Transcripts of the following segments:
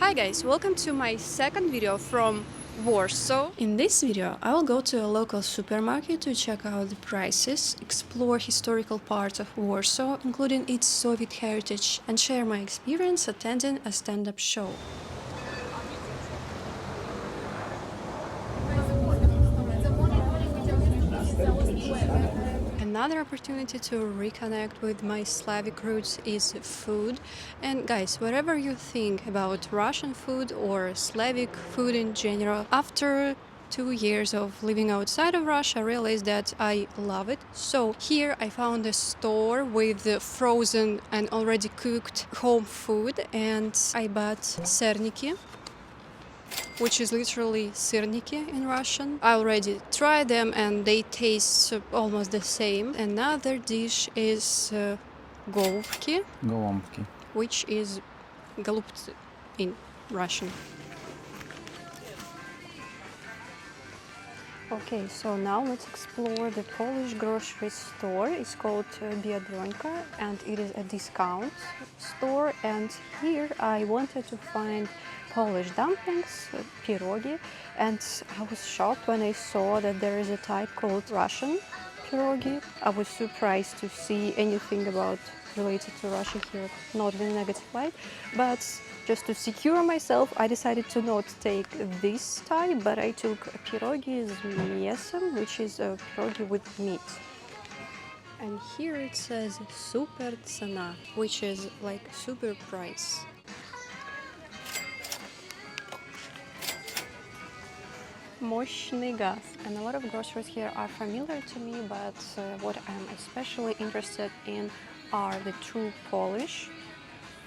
Hi guys, welcome to my second video from Warsaw. In this video, I will go to a local supermarket to check out the prices, explore historical parts of Warsaw, including its Soviet heritage, and share my experience attending a stand-up show. Another opportunity to reconnect with my Slavic roots is food. And guys, whatever you think about Russian food or Slavic food in general, after 2 years of living outside of Russia, I realized that I love it. So here I found a store with frozen and already cooked home food, and I bought serniki, which is literally syrniki in Russian. I already tried them and they taste almost the same. Another dish is голубки, Голомбки. which is голубцы in Russian. Okay, so now let's explore the Polish grocery store. It's called Biedronka and it is a discount store. And here I wanted to find Polish dumplings, pierogi, and I was shocked when I saw that there is a type called Russian pierogi. I was surprised to see anything about related to Russia here, not in a negative light, but just to secure myself, I decided to not take this type, but I took a pierogi z mięsem, which is a pierogi with meat. And here it says super cena, which is like super price. Moshny gas, and a lot of groceries here are familiar to me, but what I'm especially interested in are the true Polish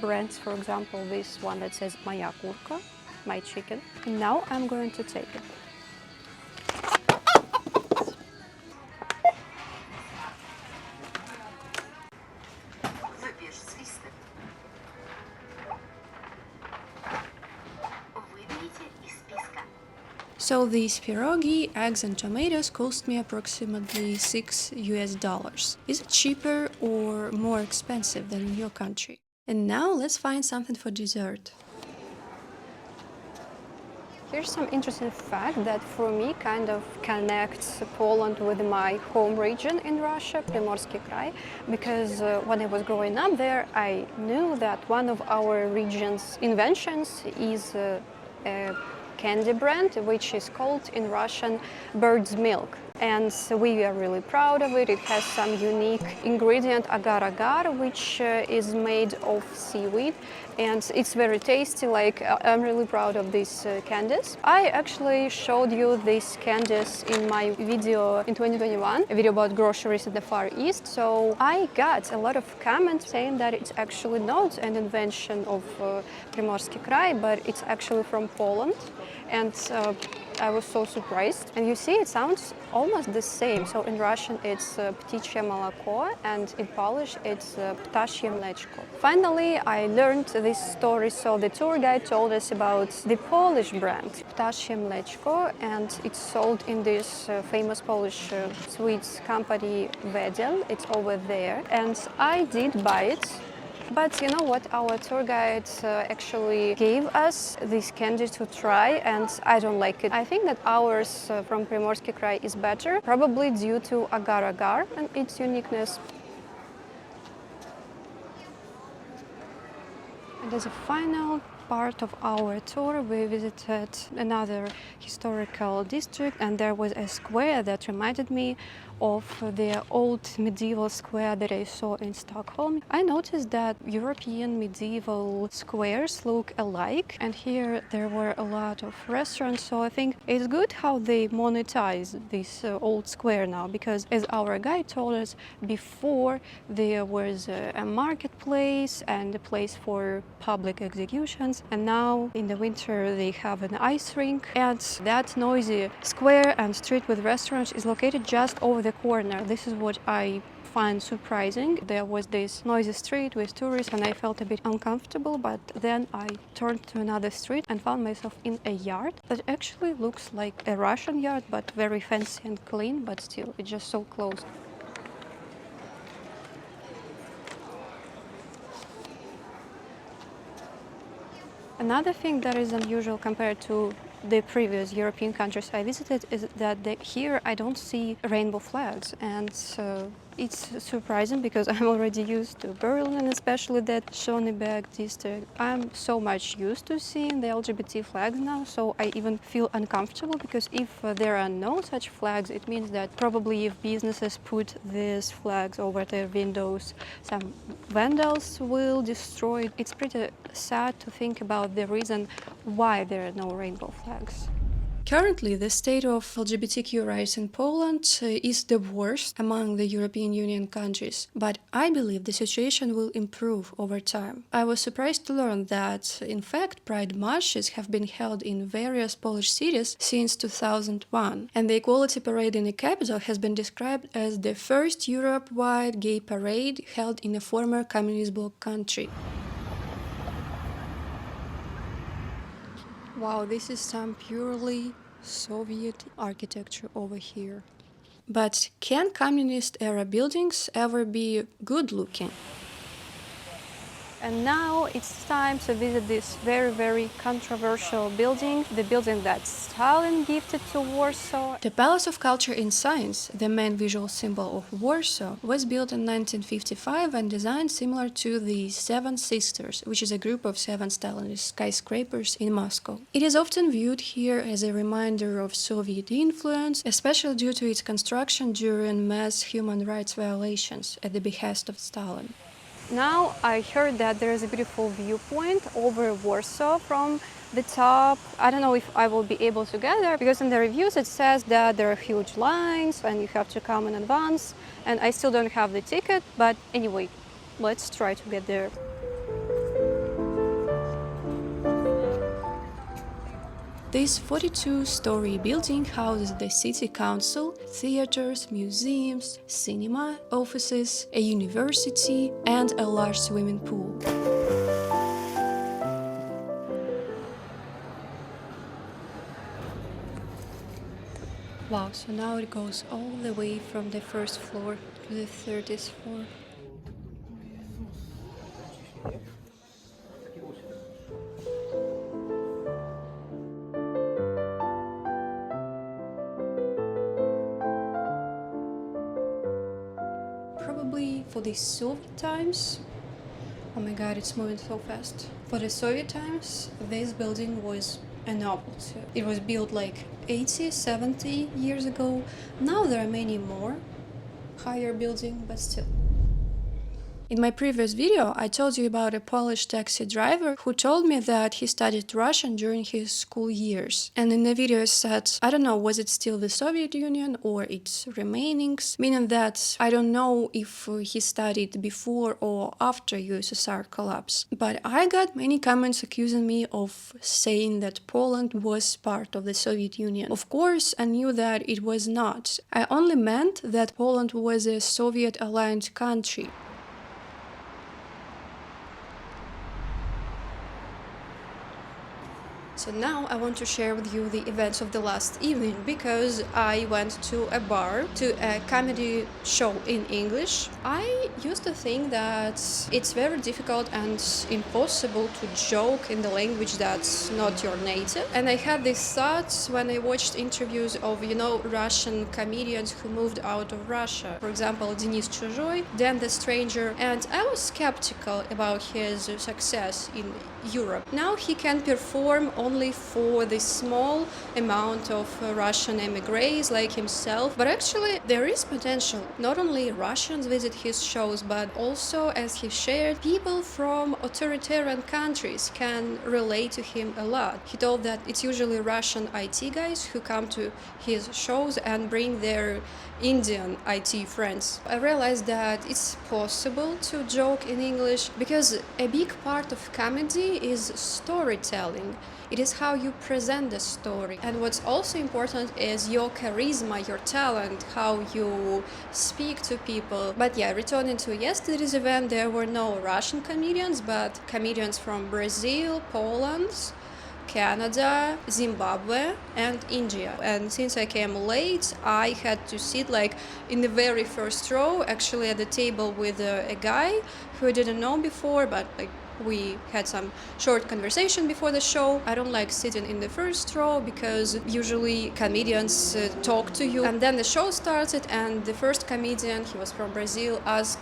brands. For example, this one that says Moja kurka, my chicken. And now I'm going to take it. So these pierogi, eggs and tomatoes cost me approximately $6 US. Is it cheaper or more expensive than in your country? And now let's find something for dessert. Here's some interesting fact that for me kind of connects Poland with my home region in Russia, Primorsky Krai, because when I was growing up there, I knew that one of our region's inventions is a candy brand, which is called in Russian bird's milk. And we are really proud of it. It has some unique ingredient, agar-agar, which is made of seaweed. And it's very tasty, like I'm really proud of these candies. I actually showed you these candies in my video in 2021, a video about groceries in the Far East. So I got a lot of comments saying that it's actually not an invention of Primorsky Krai, but it's actually from Poland. And I was so surprised. And you see, it sounds almost the same. So in Russian, it's pticze молоко, and in Polish, it's ptasie mleczko. Finally, I learned this story. So the tour guide told us about the Polish brand, ptasie mleczko, and it's sold in this famous Polish sweets company, Wedel. It's over there. And I did buy it. But you know what, our tour guide actually gave us this candy to try, and I don't like it. I think that ours from Primorsky Krai is better, probably due to agar-agar and its uniqueness. And as a final part of our tour, we visited another historical district, and there was a square that reminded me of the old medieval square that I saw in Stockholm. I noticed that European medieval squares look alike, and here there were a lot of restaurants, so I think it's good how they monetize this old square now, because as our guide told us, before there was a marketplace and a place for public executions, and now in the winter they have an ice rink, and that noisy square and street with restaurants is located just over the corner. This is what I find surprising. There was this noisy street with tourists and I felt a bit uncomfortable, but then I turned to another street and found myself in a yard that actually looks like a Russian yard, but very fancy and clean, but still it's just so close. Another thing that is unusual compared to the previous European countries I visited is that here I don't see rainbow flags, and it's surprising because I'm already used to Berlin and especially that Schöneberg district. I'm so much used to seeing the LGBT flags now, so I even feel uncomfortable because if there are no such flags, it means that probably if businesses put these flags over their windows, some vandals will destroy it. It's pretty sad to think about the reason why there are no rainbow flags. Currently, the state of LGBTQ rights in Poland is the worst among the European Union countries, but I believe the situation will improve over time. I was surprised to learn that, in fact, pride marches have been held in various Polish cities since 2001, and the Equality Parade in the capital has been described as the first Europe-wide gay parade held in a former communist bloc country. Wow, this is some purely Soviet architecture over here. But can communist-era buildings ever be good-looking? And now it's time to visit this very, very controversial building, the building that Stalin gifted to Warsaw. The Palace of Culture and Science, the main visual symbol of Warsaw, was built in 1955 and designed similar to the Seven Sisters, which is a group of 7 Stalinist skyscrapers in Moscow. It is often viewed here as a reminder of Soviet influence, especially due to its construction during mass human rights violations at the behest of Stalin. Now I heard that there is a beautiful viewpoint over Warsaw from the top. I don't know if I will be able to get there because in the reviews it says that there are huge lines and you have to come in advance, and I still don't have the ticket, but anyway, let's try to get there. This 42-story building houses the city council, theaters, museums, cinema, offices, a university, and a large swimming pool. Wow, so now it goes all the way from the first floor to the 30th floor. Probably for the Soviet times, oh my god, it's moving so fast. For the Soviet times, this building was a novelty. It was built like 80, 70 years ago. Now there are many more higher buildings, but still. In my previous video, I told you about a Polish taxi driver who told me that he studied Russian during his school years. And in the video I said, I don't know, was it still the Soviet Union or its remainings? Meaning that I don't know if he studied before or after USSR collapse. But I got many comments accusing me of saying that Poland was part of the Soviet Union. Of course, I knew that it was not. I only meant that Poland was a Soviet-aligned country. So now I want to share with you the events of the last evening because I went to a bar, to a comedy show in English. I used to think that it's very difficult and impossible to joke in the language that's not your native. And I had these thoughts when I watched interviews of, Russian comedians who moved out of Russia. For example, Denis Chujoy, Dan the Stranger, and I was skeptical about his success in Europe. Now he can perform only for the small amount of Russian emigres like himself, but actually there is potential. Not only Russians visit his shows, but also, as he shared, people from authoritarian countries can relate to him a lot. He told that it's usually Russian IT guys who come to his shows and bring their Indian IT friends. I realized that it's possible to joke in English because a big part of comedy is storytelling. It is how you present the story. And what's also important is your charisma, your talent, how you speak to people. But yeah, returning to yesterday's event, there were no Russian comedians, but comedians from Brazil, Poland, Canada, Zimbabwe, and India. And since I came late, I had to sit in the very first row, actually at the table with a guy who I didn't know before, but We had some short conversation before the show. I don't like sitting in the first row because usually comedians talk to you. And then the show started, and the first comedian, he was from Brazil, asked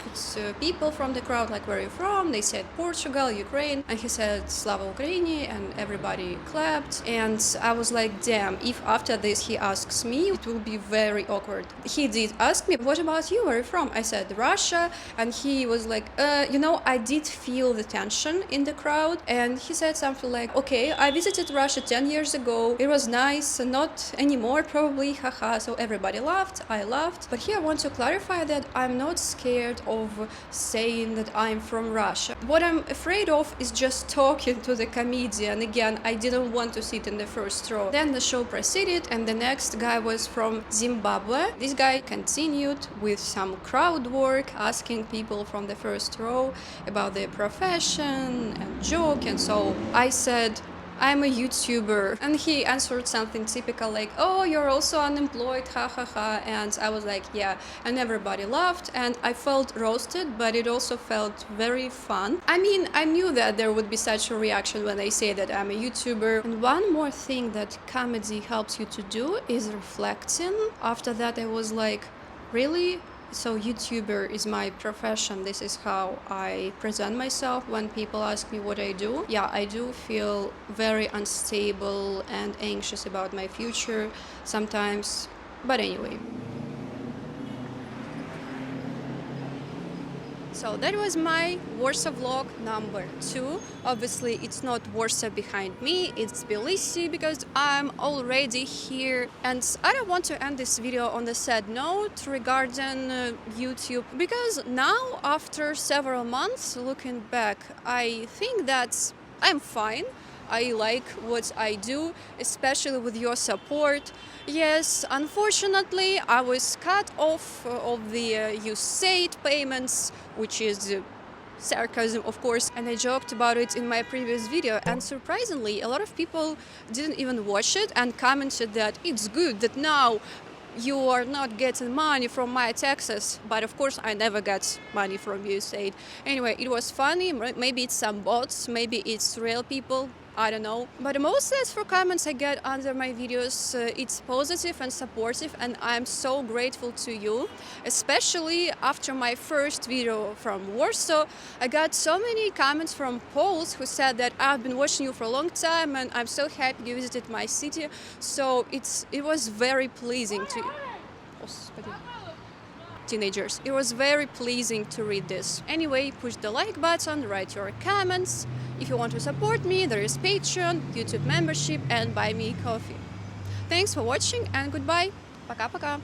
people from the crowd, like, where are you from? They said Portugal, Ukraine. And he said Slava Ukraini, and everybody clapped. And I was like, damn, if after this he asks me, it will be very awkward. He did ask me, what about you? Where are you from? I said Russia. And he was like, I did feel the tension in the crowd. And he said something like, okay, I visited Russia 10 years ago. It was nice, not anymore probably, haha. So everybody laughed, I laughed. But here I want to clarify that I'm not scared of saying that I'm from Russia. What I'm afraid of is just talking to the comedian. Again, I didn't want to sit in the first row. Then the show proceeded, and the next guy was from Zimbabwe. This guy continued with some crowd work, asking people from the first row about their profession and joke. And so I said, I'm a YouTuber. And he answered something typical like, oh, you're also unemployed, ha ha ha. And I was like, yeah. And everybody laughed, and I felt roasted, but it also felt very fun. I mean, I knew that there would be such a reaction when I say that I'm a YouTuber. And one more thing that comedy helps you to do is reflecting. After that, I was like, really? So YouTuber is my profession. This is how I present myself when people ask me what I do. Yeah, I do feel very unstable and anxious about my future sometimes. But anyway. So that was my Warsaw vlog number 2. Obviously, it's not Warsaw behind me, it's Tbilisi, because I'm already here. And I don't want to end this video on a sad note regarding YouTube, because now, after several months looking back, I think that I'm fine. I like what I do, especially with your support. Yes, unfortunately, I was cut off of the USAID payments, which is sarcasm, of course, and I joked about it in my previous video. And surprisingly, a lot of people didn't even watch it and commented that it's good that now you are not getting money from my taxes. But of course, I never got money from USAID. Anyway, it was funny. Maybe it's some bots, maybe it's real people. I don't know. But mostly as for comments I get under my videos, it's positive and supportive, and I'm so grateful to you. Especially after my first video from Warsaw, I got so many comments from Poles who said that I've been watching you for a long time and I'm so happy you visited my city. So it was very pleasing to... teenagers. It was very pleasing to read this. Anyway, push the like button, write your comments. If you want to support me, there is Patreon, YouTube membership, and Buy Me Coffee. Thanks for watching and goodbye. Пока-пока.